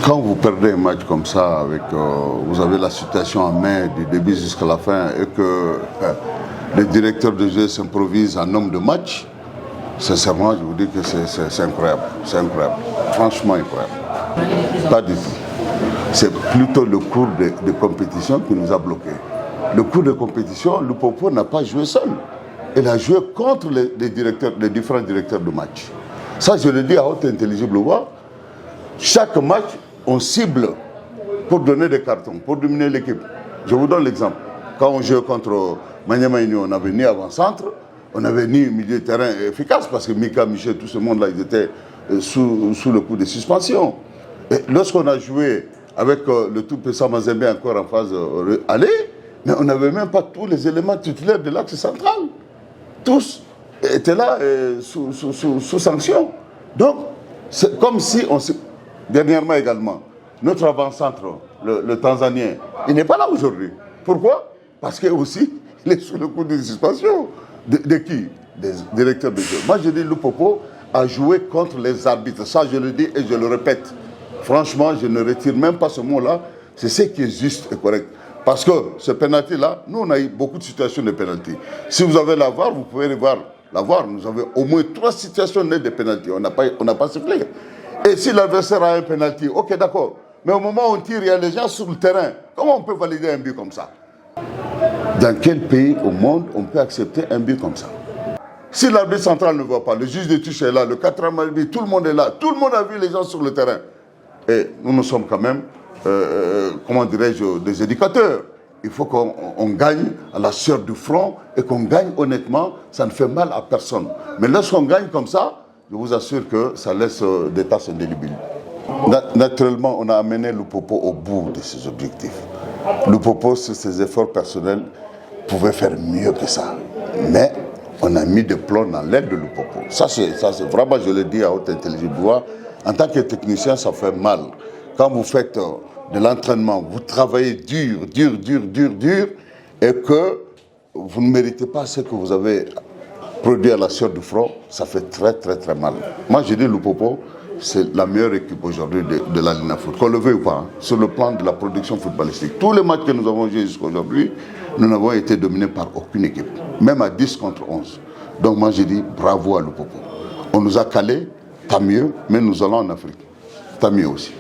Quand vous perdez un match comme ça, avec, vous avez la situation en main du début jusqu'à la fin et que le directeur de jeu s'improvise en homme de match, sincèrement, je vous dis que c'est incroyable. C'est incroyable. Franchement incroyable. Pas du tout. C'est plutôt le cours de compétition qui nous a bloqués. Le cours de compétition, Lupopo n'a pas joué seul. Il a joué contre les différents directeurs de match. Ça, je le dis à haute intelligible voix. Chaque match, on cible pour donner des cartons, pour dominer l'équipe. Je vous donne l'exemple. Quand on jouait contre Maniema Union, on n'avait ni avant-centre, on n'avait ni milieu de terrain efficace, parce que Mika, Michel, tout ce monde-là, ils étaient sous le coup de suspension. Et lorsqu'on a joué avec le tout puissant Mazembe encore en phase aller, mais on n'avait même pas tous les éléments titulaires de l'axe central. Tous étaient là sous sanction. Donc, c'est comme si on se... Dernièrement également, notre avant-centre, le Tanzanien, il n'est pas là aujourd'hui. Pourquoi? Parce qu'il est sous le coup de suspension. De qui? Des directeurs de jeu. Moi, je dis Lupopo a joué contre les arbitres. Ça, je le dis et je le répète. Franchement, je ne retire même pas ce mot-là. C'est ce qui est juste et correct. Parce que ce pénalty-là, nous, on a eu beaucoup de situations de pénalty. Si vous avez la VAR, vous pouvez voir la VAR. Nous avons au moins 3 situations nettes de pénalty. On n'a pas sifflé. Et si l'adversaire a un pénalty, ok, d'accord. Mais au moment où on tire, il y a les gens sur le terrain. Comment on peut valider un but comme ça? Dans quel pays au monde on peut accepter un but comme ça? Si l'arbitre central ne voit pas, le juge de touche est là, le 4e arbitre, tout le monde est là. Tout le monde a vu les gens sur le terrain. Et nous sommes quand même, comment dirais-je, des éducateurs. Il faut qu'on gagne à la sueur du front et qu'on gagne honnêtement. Ça ne fait mal à personne. Mais lorsqu'on gagne comme ça, je vous assure que ça laisse des traces indélébiles. Naturellement, on a amené Lupopo au bout de ses objectifs. Lupopo, sur ses efforts personnels, pouvait faire mieux que ça. Mais on a mis des plombs dans l'aile de Lupopo. Ça, c'est vraiment, je le dis à haute intelligence. En tant que technicien, ça fait mal. Quand vous faites de l'entraînement, vous travaillez dur, et que vous ne méritez pas ce que vous avez produit à la sueur du front, ça fait très mal. Moi, je dis Lupopo, c'est la meilleure équipe aujourd'hui de la Ligue Foot. Qu'on le veuille ou pas, sur le plan de la production footballistique. Tous les matchs que nous avons joués jusqu'à aujourd'hui, nous n'avons été dominés par aucune équipe, même à 10 contre 11. Donc moi, je dis bravo à Lupopo. On nous a calés, tant mieux, mais nous allons en Afrique. Tant mieux aussi.